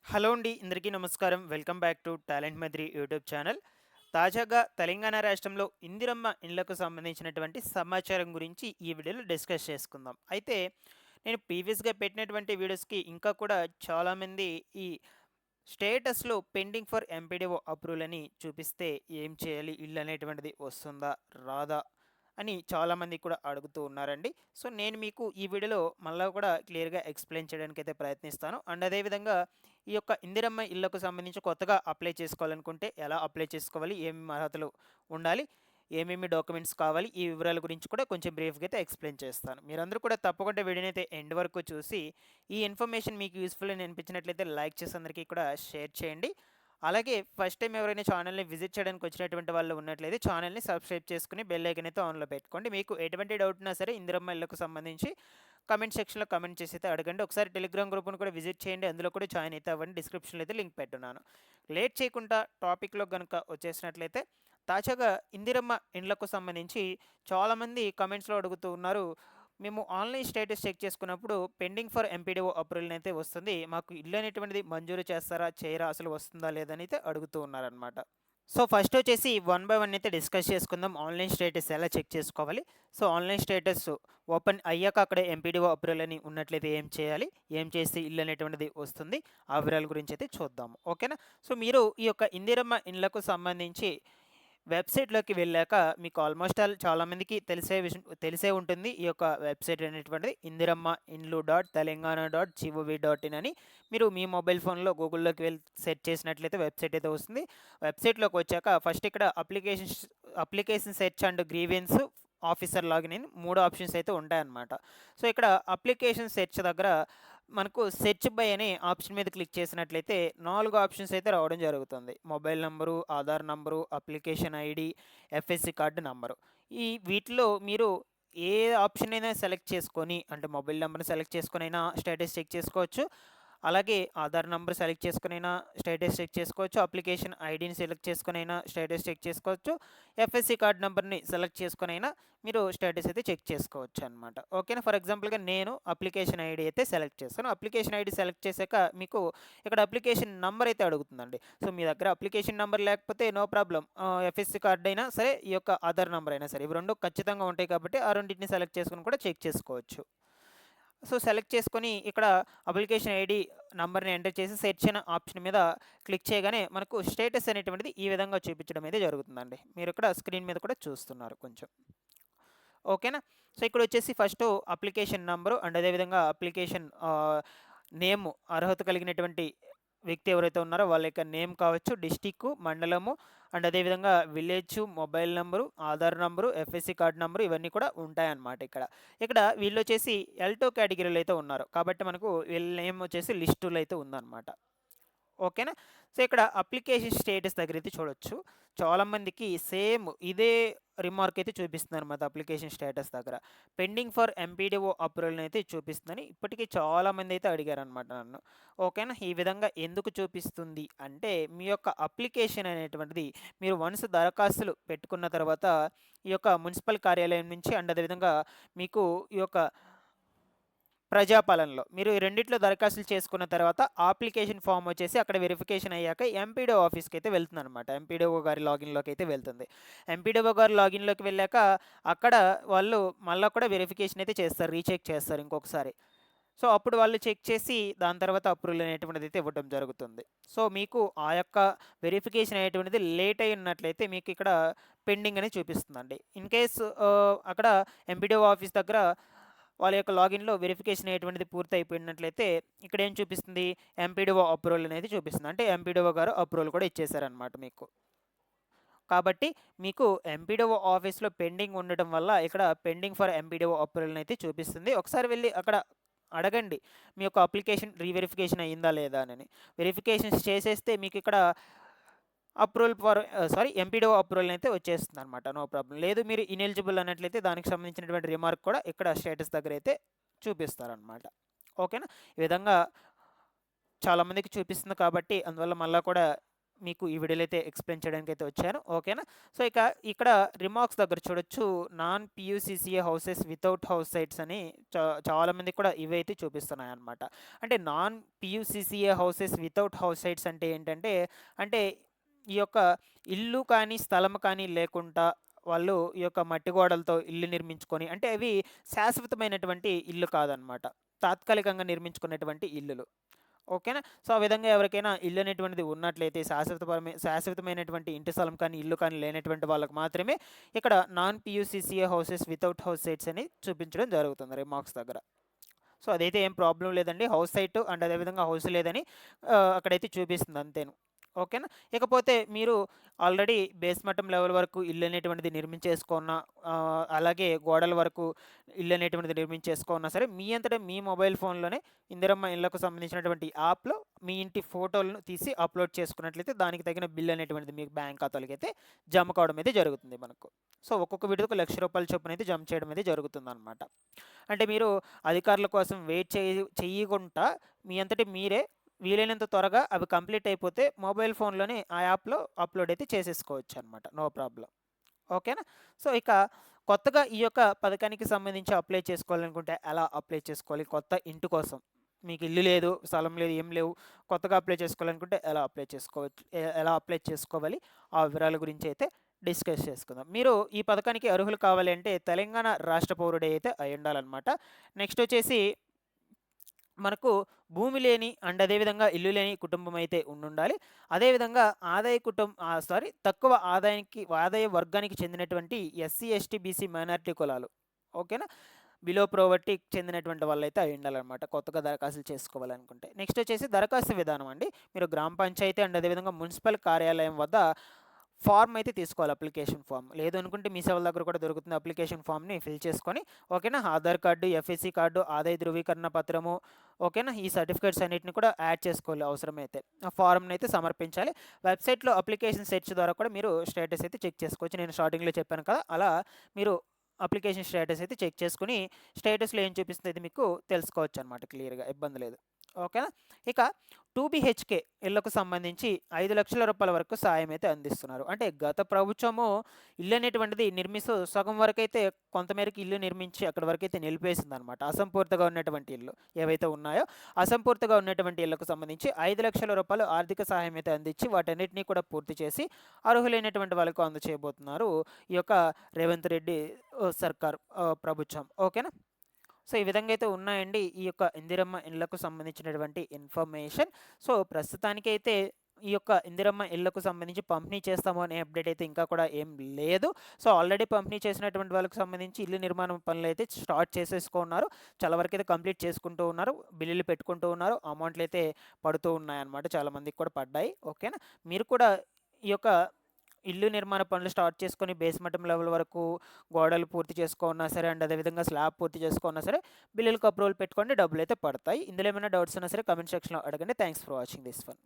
Hello అండి. అందరికీ నమస్కారం. వెల్కమ్ బ్యాక్ టు టాలెంట్ మద్రి యూట్యూబ్ ఛానల్. తాజాగా తెలంగాణ రాష్ట్రంలో ఇందిరమ్మ ఇండ్లకు సంబంధించినటువంటి సమాచారం గురించి ఈ వీడియోలో డిస్కస్ చేసుకుందాం. అయితే నేను ప్రీవియస్‌గా పెట్టినటువంటి వీడియోస్‌కి ఇంకా కూడా చాలామంది ఈ స్టేటస్‌లో పెండింగ్ ఫర్ ఎంపీడీఓ అప్రూవల్ అని చూపిస్తే ఏం చేయాలి? ఇల్లు అనేటువంటిది వస్తుందా? రాదా? అని చాలామంది కూడా అడుగుతూ ఉన్నారండి. సో, నేను మీకు ఈ వీడియోలో మళ్ళా కూడా క్లియర్‌గా ఎక్స్‌ప్లెయిన్ చేయడానికైతే ప్రయత్నిస్తాను. అండ్ అదే విధంగా ఈ యొక్క ఇందిరమ్మ ఇళ్ళకు సంబంధించి కొత్తగా అప్లై చేసుకోవాలనుకుంటే ఎలా అప్లై చేసుకోవాలి? ఏమేమి అర్హతలు ఉండాలి? ఏమేమి డాక్యుమెంట్స్ కావాలి? ఈ వివరాల గురించి కూడా కొంచెం బ్రీఫ్‌గా అయితే ఎక్స్‌ప్లెయిన్ చేస్తాను. మీరందరూ కూడా తప్పకుండా వీడియోనైతే ఎండ్ వరకు చూసి ఈ ఇన్ఫర్మేషన్ మీకు యూజ్‌ఫుల్ అని అనిపించినట్లయితే లైక్ చేసి అందరికీ కూడా షేర్ చేయండి. అలాగే ఫస్ట్ టైమ్ ఎవరైనా ఛానల్‌ని విజిట్ చేయడానికి వచ్చినటువంటి వాళ్ళు ఉన్నట్లయితే ఛానల్‌ని సబ్స్క్రైబ్ చేసుకొని బెల్ ఐకాన్ అయితే ఆన్‌లో పెట్టుకోండి. మీకు ఎటువంటి డౌట్ ఉన్నా సరే ఇందిరమ్మ ఇళ్ళకు సంబంధించి కామెంట్ సెక్షన్‌లో కామెంట్ చేసి అయితే అడగండి. ఒకసారి టెలిగ్రామ్ గ్రూప్‌ని కూడా విజిట్ చేయండి. అందులో కూడా జాయిన్ అయితే అవ్వండి. డిస్క్రిప్షన్‌లో అయితే లింక్ పెట్టున్నాను. లేట్ చేయకుండా టాపిక్‌లోకి గనుక వచ్చేసినట్లయితే తాజాగా ఇందిరమ్మ ఇండ్లకు సంబంధించి చాలామంది కామెంట్స్‌లో అడుగుతూ ఉన్నారు. మేము ఆన్‌లైన్ స్టేటస్ చెక్ చేసుకున్నప్పుడు పెండింగ్ ఫర్ ఎంపీడీఓ అప్రూవల్ అయితే వస్తుంది. మాకు ఇల్లు అనేటువంటిది మంజూరు చేస్తారా? చేయరా? అసలు వస్తుందా? లేదా? అని అయితే అడుగుతూ ఉన్నారనమాట. సో, ఫస్ట్ వచ్చేసి వన్ బై వన్ అయితే డిస్కస్ చేసుకుందాం. ఆన్‌లైన్ స్టేటస్ ఎలా చెక్ చేసుకోవాలి? సో, ఆన్‌లైన్ స్టేటస్ ఓపెన్ అయ్యాక అక్కడ ఎంపీడీఓ అప్రూవల్ అని ఉన్నట్లయితే ఏం చేయాలి? ఏం చేస్తే ఇల్లు అనేటువంటిది వస్తుంది? ఆ వివరాల గురించి అయితే చూద్దాము. ఓకేనా? సో, మీరు ఈ యొక్క ఇందిరమ్మ ఇండ్లకు సంబంధించి వెబ్‌సైట్‌లోకి వెళ్ళాక మీకు ఆల్‌మోస్ట్ ఆల్ చాలామందికి తెలిసే ఉంటుంది. ఈ యొక్క వెబ్‌సైట్ అనేటువంటిది ఇందిరమ్మ ఇండ్లు తెలంగాణ జీఓవీ అని మీరు మీ మొబైల్ ఫోన్‌లో గూగుల్‌లోకి వెళ్ళి సెర్చ్ చేసినట్లయితే వెబ్‌సైట్ అయితే వస్తుంది. వెబ్‌సైట్‌లోకి వచ్చాక ఫస్ట్ ఇక్కడ application search and grievance officer login అని 3 ఆప్షన్స్ అయితే ఉంటాయన్నమాట. సో, ఇక్కడ అప్లికేషన్ సెర్చ్ దగ్గర మనకు సెర్చ్ బై అనే ఆప్షన్ మీద క్లిక్ చేసినట్లయితే 4 ఆప్షన్స్ అయితే రావడం జరుగుతుంది. Mobile number, Aadhaar number, application ID, FSC card number. వీటిలో మీరు ఏ ఆప్షన్ అయినా సెలెక్ట్ చేసుకొని అంటే మొబైల్ నంబర్‌ని సెలెక్ట్ చేసుకొనైనా స్టేటస్ చెక్ చేసుకోవచ్చు. అలాగే ఆధార్ నంబర్ సెలెక్ట్ చేసుకొనైనా స్టేటస్ చెక్ చేసుకోవచ్చు. అప్లికేషన్ ఐడీని సెలెక్ట్ చేసుకొనైనా స్టేటస్ చెక్ చేసుకోవచ్చు. ఎఫ్ఎస్‌సి కార్డ్ నంబర్‌ని సెలెక్ట్ చేసుకొనైనా మీరు స్టేటస్ అయితే చెక్ చేసుకోవచ్చు అనమాట. ఓకేనా. ఫర్ ఎగ్జాంపుల్‌గా నేను అప్లికేషన్ ఐడీ అయితే సెలెక్ట్ చేస్తాను. అప్లికేషన్ ఐడీ సెలెక్ట్ చేశాక మీకు ఇక్కడ అప్లికేషన్ నంబర్ అయితే అడుగుతుందండి. సో, మీ దగ్గర అప్లికేషన్ నంబర్ లేకపోతే నో ప్రాబ్లమ్. ఎఫ్ఎస్‌సి కార్డ్ అయినా సరే, ఈ యొక్క ఆధార్ నంబర్ అయినా సరే, ఇవి 2 ఖచ్చితంగా ఉంటాయి కాబట్టి ఆ రెండిటిని సెలెక్ట్ చేసుకొని కూడా చెక్ చేసుకోవచ్చు. సో, సెలెక్ట్ చేసుకొని ఇక్కడ అప్లికేషన్ ఐడీ నంబర్‌ని ఎంటర్ చేసి సెర్చ్ అనే ఆప్షన్ మీద క్లిక్ చేయగానే మనకు స్టేటస్ అనేటువంటిది ఈ విధంగా చూపించడం అయితే జరుగుతుందండి. మీరు ఇక్కడ స్క్రీన్ మీద కూడా చూస్తున్నారు కొంచెం. ఓకేనా. సో, ఇక్కడొచ్చేసి ఫస్టు అప్లికేషన్ నంబరు అండ్ అదేవిధంగా అప్లికేషన్ నేమ్ అర్హత కలిగినటువంటి వ్యక్తి ఎవరైతే ఉన్నారో వాళ్ళ యొక్క నేమ్ కావచ్చు, డిస్టిక్కు, మండలము అండ్ అదేవిధంగా village, mobile number, Aadhaar number, FSC card number ఇవన్నీ కూడా ఉంటాయన్నమాట ఇక్కడ. ఇక్కడ వీళ్ళొచ్చేసి ఎల్2 కేటగిరీలో అయితే ఉన్నారు. కాబట్టి మనకు వీళ్ళ నేమ్ వచ్చేసి లిస్టులో అయితే ఉందన్నమాట. ఓకేనా. సో, ఇక్కడ అప్లికేషన్ స్టేటస్ దగ్గరైతే చూడొచ్చు. చాలామందికి సేమ్ ఇదే రిమార్క్ అయితే చూపిస్తుందనమాట అప్లికేషన్ స్టేటస్ దగ్గర. పెండింగ్ ఫర్ ఎంపీడీఓ అప్రూవల్ అయితే చూపిస్తుందని ఇప్పటికి చాలామంది అయితే అడిగారనమాట నన్ను. ఓకేనా. ఈ విధంగా ఎందుకు చూపిస్తుంది అంటే మీ యొక్క అప్లికేషన్ అనేటువంటిది మీరు వన్స్ దరఖాస్తులు పెట్టుకున్న తర్వాత ఈ యొక్క మున్సిపల్ కార్యాలయం నుంచి అండ్ అదేవిధంగా మీకు ఈ యొక్క ప్రజాపాలనలో మీరు ఈ రెండిట్లో దరఖాస్తులు చేసుకున్న తర్వాత అప్లికేషన్ ఫామ్ వచ్చేసి అక్కడ వెరిఫికేషన్ అయ్యాక ఎంపీడీఓ ఆఫీస్‌కి అయితే వెళ్తుందనమాట. ఎంపీడీఓ గారి లాగిన్‌లోకి అయితే వెళ్తుంది. ఎంపీడీఓ గారి లాగిన్‌లోకి వెళ్ళాక అక్కడ వాళ్ళు మళ్ళా కూడా వెరిఫికేషన్ అయితే చేస్తారు. రీచెక్ చేస్తారు ఇంకొకసారి. సో, అప్పుడు వాళ్ళు చెక్ చేసి దాని తర్వాత అప్రూవల్ అనేటువంటిది అయితే ఇవ్వడం జరుగుతుంది. సో, మీకు ఆ యొక్క వెరిఫికేషన్ అనేటువంటిది లేట్ అయ్యి ఉన్నట్లయితే మీకు ఇక్కడ పెండింగ్ అని చూపిస్తుందండి. ఇన్ కేస్ అక్కడ ఎంపీడీఓ ఆఫీస్ దగ్గర వాళ్ళ యొక్క లాగిన్‌లో వెరిఫికేషన్ అనేటువంటిది పూర్తి అయిపోయినట్లయితే ఇక్కడ ఏం చూపిస్తుంది? ఎంపీడీఓ అప్రూవల్ అనేది చూపిస్తుంది. అంటే ఎంపీడీఓ గారు అప్రూవల్ కూడా ఇచ్చేసారనమాట మీకు. కాబట్టి మీకు ఎంపీడీఓ ఆఫీస్‌లో పెండింగ్ ఉండడం వల్ల ఇక్కడ పెండింగ్ ఫర్ ఎంపీడీఓ అప్రూవల్ అయితే చూపిస్తుంది. ఒకసారి వెళ్లి అక్కడ అడగండి. మీ యొక్క అప్లికేషన్ రీవెరిఫికేషన్ అయిందా లేదా అని. వెరిఫికేషన్స్ చేసేస్తే మీకు ఇక్కడ ఎంపీడీఓ అప్రూవల్ అయితే వచ్చేస్తుందనమాట. No problem. లేదు మీరు ఇనెలిజిబుల్ అన్నట్లయితే దానికి సంబంధించినటువంటి రిమార్క్ కూడా ఇక్కడ స్టేటస్ దగ్గర అయితే చూపిస్తారనమాట. ఓకేనా. ఈ విధంగా చాలామందికి చూపిస్తుంది కాబట్టి అందువల్ల మళ్ళా కూడా మీకు ఈ వీడియోలో అయితే ఎక్స్ప్లెయిన్ చేయడానికి అయితే వచ్చాను. ఓకేనా? సో, ఇక ఇక్కడ రిమార్క్స్ దగ్గర చూడొచ్చు non pucca houses without house sites అని చాలామందికి కూడా ఇవైతే చూపిస్తున్నాయన్నమాట. అంటే non pucca houses without house sites అంటే ఏంటంటే, అంటే ఈ యొక్క ఇల్లు కానీ, స్థలం కానీ లేకుండా వాళ్ళు ఈ యొక్క మట్టి గోడలతో ఇల్లు నిర్మించుకొని, అంటే అవి శాశ్వతమైనటువంటి ఇల్లు కాదనమాట. తాత్కాలికంగా నిర్మించుకున్నటువంటి ఇల్లులు. ఓకేనా? సో, ఆ విధంగా ఎవరికైనా ఇల్లు అనేటువంటిది ఉన్నట్లయితే శాశ్వతమైనటువంటి ఇంటి స్థలం కానీ, ఇల్లు కానీ లేనటువంటి వాళ్ళకి మాత్రమే ఇక్కడ non pucca houses without house sites అని చూపించడం జరుగుతుంది రిమార్క్స్ దగ్గర. సో, అదైతే ఏం ప్రాబ్లం లేదండి. హౌస్ సైట్ అండ్ అదేవిధంగా హౌస్ లేదని అక్కడైతే చూపిస్తుంది అంతేను. ఓకేనా? ఇకపోతే మీరు ఆల్రెడీ బేస్మట్టం లెవెల్ వరకు ఇల్లు అనేటువంటిది నిర్మించేసుకున్న, అలాగే గోడల వరకు ఇల్లు అనేటువంటిది నిర్మించేసుకున్నా సరే, మీ అంతటా మీ మొబైల్ ఫోన్లోనే ఇందిరమ్మ ఇళ్లకు సంబంధించినటువంటి యాప్లో మీ ఇంటి ఫోటోలను తీసి అప్లోడ్ చేసుకున్నట్లయితే దానికి తగిన బిల్ అనేటువంటిది మీకు బ్యాంక్ ఖాతాలకి అయితే జమ కావడం అయితే జరుగుతుంది మనకు. సో, ఒక్కొక్క విడతకు ₹1,00,000 చొప్పున అయితే జమ చేయడం అయితే జరుగుతుందన్నమాట. అంటే మీరు అధికారుల కోసం వెయిట్ చేయకుండా మీ అంతటి మీరే వీలైనంత త్వరగా అవి కంప్లీట్ అయిపోతే మొబైల్ ఫోన్లోనే ఆ యాప్లో అప్లోడ్ అయితే చేసేసుకోవచ్చు అనమాట. No problem. ఓకేనా? సో, ఇక కొత్తగా ఈ యొక్క పథకానికి సంబంధించి అప్లై చేసుకోవాలనుకుంటే ఎలా అప్లై చేసుకోవాలి? కొత్త ఇంటి కోసం మీకు ఇల్లు లేదు, స్థలం లేదు, ఏం లేవు, కొత్తగా అప్లై చేసుకోవాలనుకుంటే ఎలా అప్లై చేసుకోవచ్చు, ఎలా అప్లై చేసుకోవాలి, ఆ వివరాల గురించి అయితే డిస్కస్ చేసుకుందాం. మీరు ఈ పథకానికి అర్హులు కావాలి అంటే తెలంగాణ రాష్ట్ర పౌరుడే అయితే అయి ఉండాలన్నమాట. నెక్స్ట్ వచ్చేసి మనకు భూమి లేని అండ్ అదేవిధంగా ఇల్లు లేని కుటుంబం అయితే ఉండాలి. అదేవిధంగా తక్కువ ఆదాయ వర్గానికి చెందినటువంటి ఎస్సీ, ఎస్టీ, బీసీ, మైనారిటీ కులాలు. ఓకేనా? బిలో ప్రోవర్టీకి చెందినటువంటి వాళ్ళైతే అయి ఉండాలన్నమాట కొత్తగా దరఖాస్తులు చేసుకోవాలనుకుంటే. నెక్స్ట్ వచ్చేసి దరఖాస్తు విధానం అండి. మీరు గ్రామ పంచాయతీ అండ్ అదేవిధంగా మున్సిపల్ కార్యాలయం వద్ద ఫార్మ్ అయితే తీసుకోవాలి, అప్లికేషన్ ఫామ్. లేదు అనుకుంటే మీ సేవల దగ్గర కూడా దొరుకుతుంది. అప్లికేషన్ ఫామ్ని ఫిల్ చేసుకొని, ఓకేనా, ఆధార్ కార్డు, ఎఫ్ఎస్సి కార్డు, ఆదాయ ధృవీకరణ పత్రము, ఓకేనా, ఈ సర్టిఫికేట్స్ అన్నిటిని కూడా యాడ్ చేసుకోవాలి అవసరమైతే. ఆ ఫార్మ్ని అయితే సమర్పించాలి. వెబ్సైట్లో అప్లికేషన్ సెర్చ్ ద్వారా కూడా మీరు స్టేటస్ అయితే చెక్ చేసుకోవచ్చు. నేను స్టార్టింగ్లో చెప్పాను కదా, అలా మీరు అప్లికేషన్ స్టేటస్ అయితే చెక్ చేసుకుని స్టేటస్లో ఏం చూపిస్తుంది అయితే మీకు తెలుసుకోవచ్చు అనమాట క్లియర్గా, ఇబ్బంది లేదు. ఓకేనా? ఇక 2 BHK ఇళ్లకు సంబంధించి ₹5,00,000 వరకు సాయం అయితే అందిస్తున్నారు. అంటే గత ప్రభుత్వము ఇల్లు అనేటువంటిది నిర్మిస్తూ సగం వరకు అయితే కొంతమేరకు ఇల్లు నిర్మించి అక్కడి వరకు అయితే నిలిపేసింది అనమాట. అసంపూర్తిగా ఉన్నటువంటి ఇల్లు ఏవైతే ఉన్నాయో అసంపూర్తిగా ఉన్నటువంటి ఇళ్లకు సంబంధించి ₹5,00,000 ఆర్థిక సహాయం అయితే అందించి వాటన్నిటినీ కూడా పూర్తి చేసి అర్హులైనటువంటి వాళ్ళకు అందచేయబోతున్నారు ఈ యొక్క రేవంత్ రెడ్డి సర్కార్ ప్రభుత్వం. ఓకేనా? సో, ఈ విధంగా అయితే ఉన్నాయండి ఈ యొక్క ఇందిరమ్మ ఇళ్లకు సంబంధించినటువంటి ఇన్ఫర్మేషన్. సో, ప్రస్తుతానికైతే ఈ యొక్క ఇందిరమ్మ ఇళ్లకు సంబంధించి పంపిణీ చేస్తాము అనే అప్డేట్ అయితే ఇంకా కూడా ఏం లేదు. సో, ఆల్రెడీ పంపిణీ చేసినటువంటి వాళ్ళకి సంబంధించి ఇల్లు నిర్మాణం పనులు అయితే స్టార్ట్ చేసేసుకున్నారు. చాలా వరకు అయితే కంప్లీట్ చేసుకుంటూ ఉన్నారు, బిల్లులు పెట్టుకుంటూ ఉన్నారు, అమౌంట్లు అయితే పడుతూ ఉన్నాయన్నమాట. చాలామందికి కూడా పడ్డాయి. ఓకేనా? మీరు కూడా ఈ యొక్క ఇల్లు నిర్మాణ పనులు స్టార్ట్ చేసుకొని బేస్మట్టం లెవెల్ వరకు గోడలు పూర్తి చేసుకున్నా సరే అండ్ అదేవిధంగా స్లాబ్ పూర్తి చేసుకున్నా సరే బిల్లులకు అప్రూవల్ పెట్టుకోండి, డబ్బులు అయితే పడతాయి. ఇందులో ఏమైనా డౌట్స్ ఉన్నా సరే కమెంట్ సెక్షన్లో అడగండి. Thanks for watching this one.